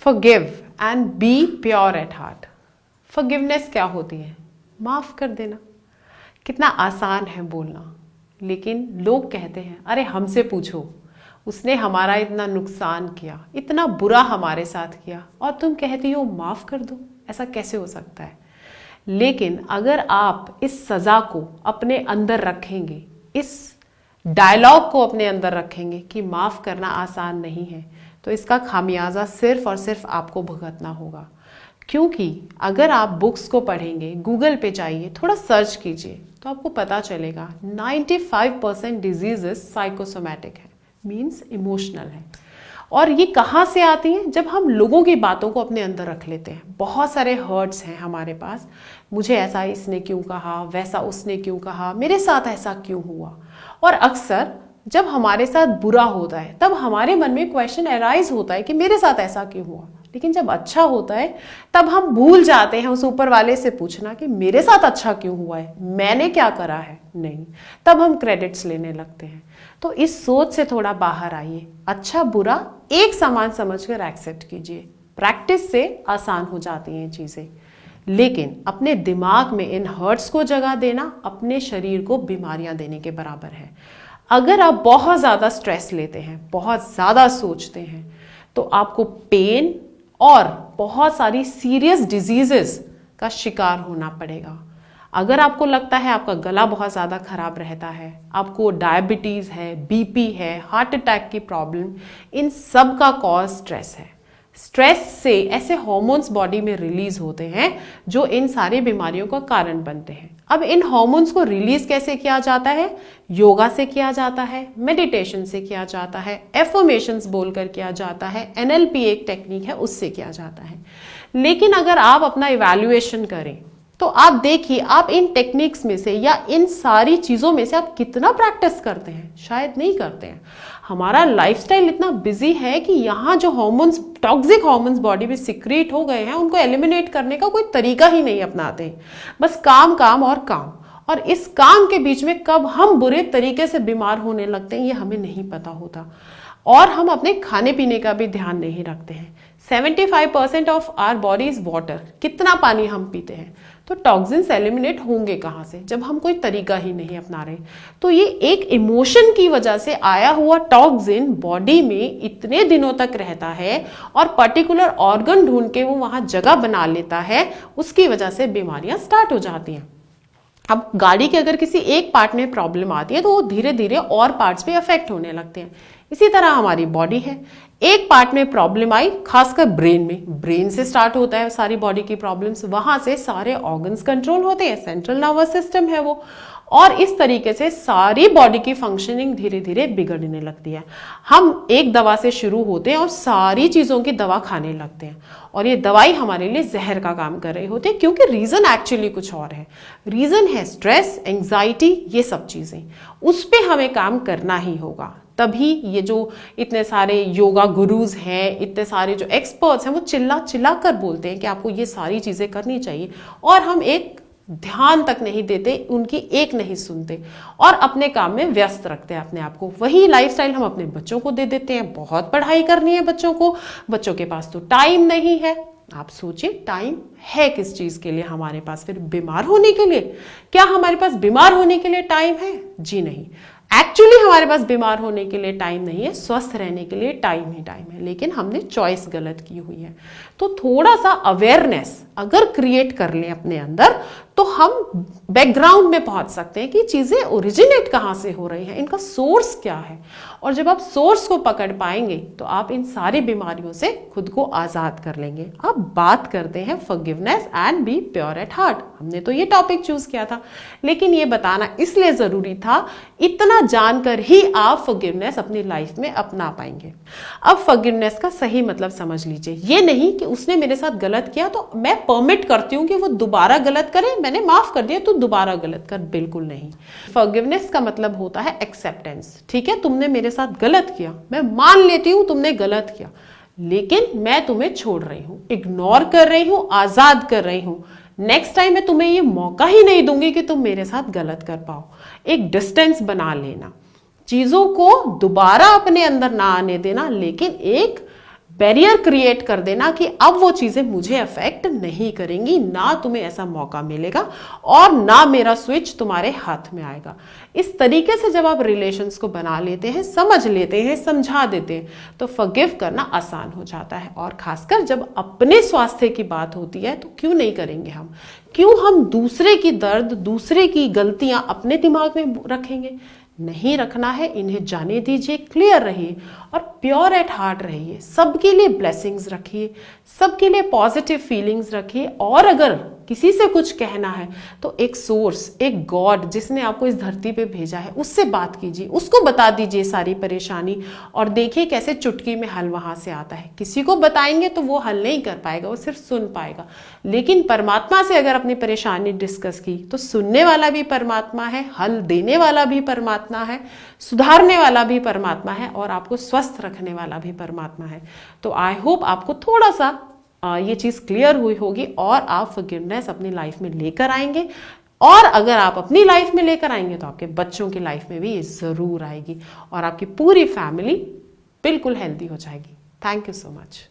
Forgive and be pure at heart. Forgiveness क्या होती है? माफ कर देना। कितना आसान है बोलना, लेकिन लोग कहते हैं अरे हमसे पूछो, उसने हमारा इतना नुकसान किया, इतना बुरा हमारे साथ किया और तुम कहती हो माफ कर दो। ऐसा कैसे हो सकता है? लेकिन अगर आप इस सजा को अपने अंदर रखेंगे, इस डायलॉग को अपने अंदर रखेंगे कि माफ करना आसान नहीं है, तो इसका खामियाजा सिर्फ और सिर्फ आपको भुगतना होगा। क्योंकि अगर आप बुक्स को पढ़ेंगे, गूगल पे जाइए, थोड़ा सर्च कीजिए, तो आपको पता चलेगा 95% डिजीजेस साइकोसोमैटिक है, मीन्स इमोशनल है। और ये कहाँ से आती हैं? जब हम लोगों की बातों को अपने अंदर रख लेते हैं। बहुत सारे हर्ट्स हैं हमारे पास, मुझे ऐसा इसने क्यों कहा, वैसा उसने क्यों कहा, मेरे साथ ऐसा क्यों हुआ। और अक्सर जब हमारे साथ बुरा होता है तब हमारे मन में क्वेश्चन अराइज होता है कि मेरे साथ ऐसा क्यों हुआ। लेकिन जब अच्छा होता है तब हम भूल जाते हैं उस ऊपर वाले से पूछना कि मेरे साथ अच्छा क्यों हुआ है, मैंने क्या करा है। नहीं, तब हम क्रेडिट्स लेने लगते हैं। तो इस सोच से थोड़ा बाहर आइए, अच्छा बुरा एक समान समझकर एक्सेप्ट कीजिए। प्रैक्टिस से आसान हो जाती हैं चीजें, लेकिन अपने दिमाग में इन हर्ट्स को जगह देना अपने शरीर को बीमारियां देने के बराबर है। अगर आप बहुत ज़्यादा स्ट्रेस लेते हैं, बहुत ज़्यादा सोचते हैं, तो आपको पेन और बहुत सारी सीरियस डिजीजेस का शिकार होना पड़ेगा। अगर आपको लगता है आपका गला बहुत ज़्यादा खराब रहता है, आपको डायबिटीज़ है, बीपी है, हार्ट अटैक की प्रॉब्लम, इन सब का कॉज स्ट्रेस है। स्ट्रेस से ऐसे हार्मोन्स बॉडी में रिलीज होते हैं जो इन सारी बीमारियों का कारण बनते हैं। अब इन हार्मोन्स को रिलीज कैसे किया जाता है? योगा से किया जाता है, मेडिटेशन से किया जाता है, एफर्मेशंस बोलकर किया जाता है, एनएलपी एक टेक्निक है, उससे किया जाता है। लेकिन अगर आप अपना इवैल्यूएशन करें तो आप देखिए आप इन टेक्निक्स में से या इन सारी चीज़ों में से आप कितना प्रैक्टिस करते हैं? शायद नहीं करते हैं। हमारा लाइफस्टाइल इतना बिजी है कि यहाँ जो हार्मोन्स, टॉक्सिक हार्मोन्स बॉडी में सिक्रीट हो गए हैं, उनको एलिमिनेट करने का कोई तरीका ही नहीं अपनाते हैं। बस काम काम और काम, और इस काम के बीच में कब हम बुरे तरीके से बीमार होने लगते हैं ये हमें नहीं पता होता। और हम अपने खाने पीने का भी ध्यान नहीं रखते हैं। 75% of our body is water. कितना पानी हम पीते हैं, तो टॉक्सिन्स एलिमिनेट होंगे कहाँ से जब हम कोई तरीका ही नहीं अपना रहे। तो ये एक इमोशन की वजह से आया हुआ टॉक्सिन बॉडी में इतने दिनों तक रहता है और पर्टिकुलर ऑर्गन ढूंढ के वो वहां जगह बना लेता है, उसकी वजह से बीमारियां स्टार्ट हो जाती हैं। अब गाड़ी के अगर किसी एक पार्ट में प्रॉब्लम आती है तो वो धीरे धीरे और पार्ट्स पे अफेक्ट होने लगते हैं। इसी तरह हमारी बॉडी है, एक पार्ट में प्रॉब्लम आई, खासकर ब्रेन में, ब्रेन से स्टार्ट होता है सारी बॉडी की प्रॉब्लम्स, वहां से सारे ऑर्गन्स कंट्रोल होते हैं, सेंट्रल नर्वस सिस्टम है वो, और इस तरीके से सारी बॉडी की फंक्शनिंग धीरे धीरे बिगड़ने लगती है। हम एक दवा से शुरू होते हैं और सारी चीजों की दवा खाने लगते हैं, और ये दवाई हमारे लिए जहर का काम कर रही होती है, क्योंकि रीजन एक्चुअली कुछ और है। रीजन है स्ट्रेस, एंग्जाइटी, ये सब चीजें, उस पर हमें काम करना ही होगा। तभी ये जो इतने सारे योगा गुरुज हैं, इतने सारे जो एक्सपर्ट्स हैं, वो चिल्ला चिल्ला कर बोलते हैं कि आपको ये सारी चीजें करनी चाहिए, और हम एक ध्यान तक नहीं देते, उनकी एक नहीं सुनते और अपने काम में व्यस्त रखते हैं अपने आप को। वही लाइफस्टाइल हम अपने बच्चों को दे देते हैं। बहुत पढ़ाई करनी है बच्चों को, बच्चों के पास तो टाइम नहीं है। आप सोचिए टाइम है किस चीज के लिए हमारे पास? फिर बीमार होने के लिए? क्या हमारे पास बीमार होने के लिए टाइम है? जी नहीं। एक्चुअली हमारे पास बीमार होने के लिए टाइम नहीं है, स्वस्थ रहने के लिए टाइम ही टाइम है, लेकिन हमने चॉइस गलत की हुई है। तो थोड़ा सा अवेयरनेस अगर क्रिएट कर लें अपने अंदर, तो हम बैकग्राउंड में पहुंच सकते हैं कि चीजें ओरिजिनेट कहाँ से हो रही हैं, इनका सोर्स क्या है। और जब आप सोर्स को पकड़ पाएंगे तो आप इन सारी बीमारियों से खुद को आजाद कर लेंगे। अब बात करते हैं forgiveness and be pure at heart. हमने तो ये टॉपिक चूज किया था, लेकिन ये बताना इसलिए जरूरी था, इतना जानकर ही आप फॉरगिवनेस अपनी लाइफ में अपना पाएंगे। अब फॉरगिवनेस का सही मतलब समझ लीजिए। ये नहीं कि उसने मेरे साथ गलत किया तो मैं परमिट करती हूँ कि वो दोबारा गलत करे, मैंने माफ कर दिया तो दोबारा गलत कर, बिल्कुल नहीं। फॉरगिवनेस का मतलब होता है एक्सेप्टेंस। ठीक है, तुमने मेरे साथ गलत किया, मैं मान लेती हूँ तुमने गलत किया, लेकिन मैं तुम्हें छोड़ रही हूँ, इग्नोर कर रही हूँ, आजाद कर रही हूँ। नेक्स्ट टाइम मैं तुम्हें ये मौका ही नहीं दूंगी कि तुम मेरे साथ गलत कर पाओ। एक डिस्टेंस बना लेना, चीजों को दोबारा अपने अंदर ना आने देना, लेकिन एक बैरियर क्रिएट कर देना कि अब वो चीजें मुझे अफेक्ट नहीं करेंगी, ना तुम्हें ऐसा मौका मिलेगा और ना मेरा स्विच तुम्हारे हाथ में आएगा। इस तरीके से जब आप रिलेशंस को बना लेते हैं, समझ लेते हैं, समझा देते हैं, तो फॉरगिव करना आसान हो जाता है। और खासकर जब अपने स्वास्थ्य की बात होती है तो क्यों नहीं करेंगे हम, क्यों हम दूसरे की दर्द, दूसरे की गलतियां अपने दिमाग में रखेंगे? नहीं रखना है, इन्हें जाने दीजिए, क्लियर रहिए और प्योर एट हार्ट रहिए। सबके लिए ब्लेसिंग्स रखिए, सबके लिए पॉजिटिव फीलिंग्स रखिए। और अगर किसी से कुछ कहना है तो एक सोर्स, एक गॉड जिसने आपको इस धरती पे भेजा है, उससे बात कीजिए, उसको बता दीजिए सारी परेशानी और देखिए कैसे चुटकी में हल वहां से आता है। किसी को बताएंगे तो वो हल नहीं कर पाएगा, वो सिर्फ सुन पाएगा। लेकिन परमात्मा से अगर अपनी परेशानी डिस्कस की तो सुनने वाला भी परमात्मा है, हल देने वाला भी परमात्मा है, सुधारने वाला भी परमात्मा है और आपको स्वस्थ रखने वाला भी परमात्मा है। तो आई होप आपको थोड़ा सा ये चीज क्लियर हुई होगी और आप फॉरगिवनेस अपनी लाइफ में लेकर आएंगे। और अगर आप अपनी लाइफ में लेकर आएंगे तो आपके बच्चों की लाइफ में भी ये जरूर आएगी और आपकी पूरी फैमिली बिल्कुल हेल्दी हो जाएगी। Thank you so much.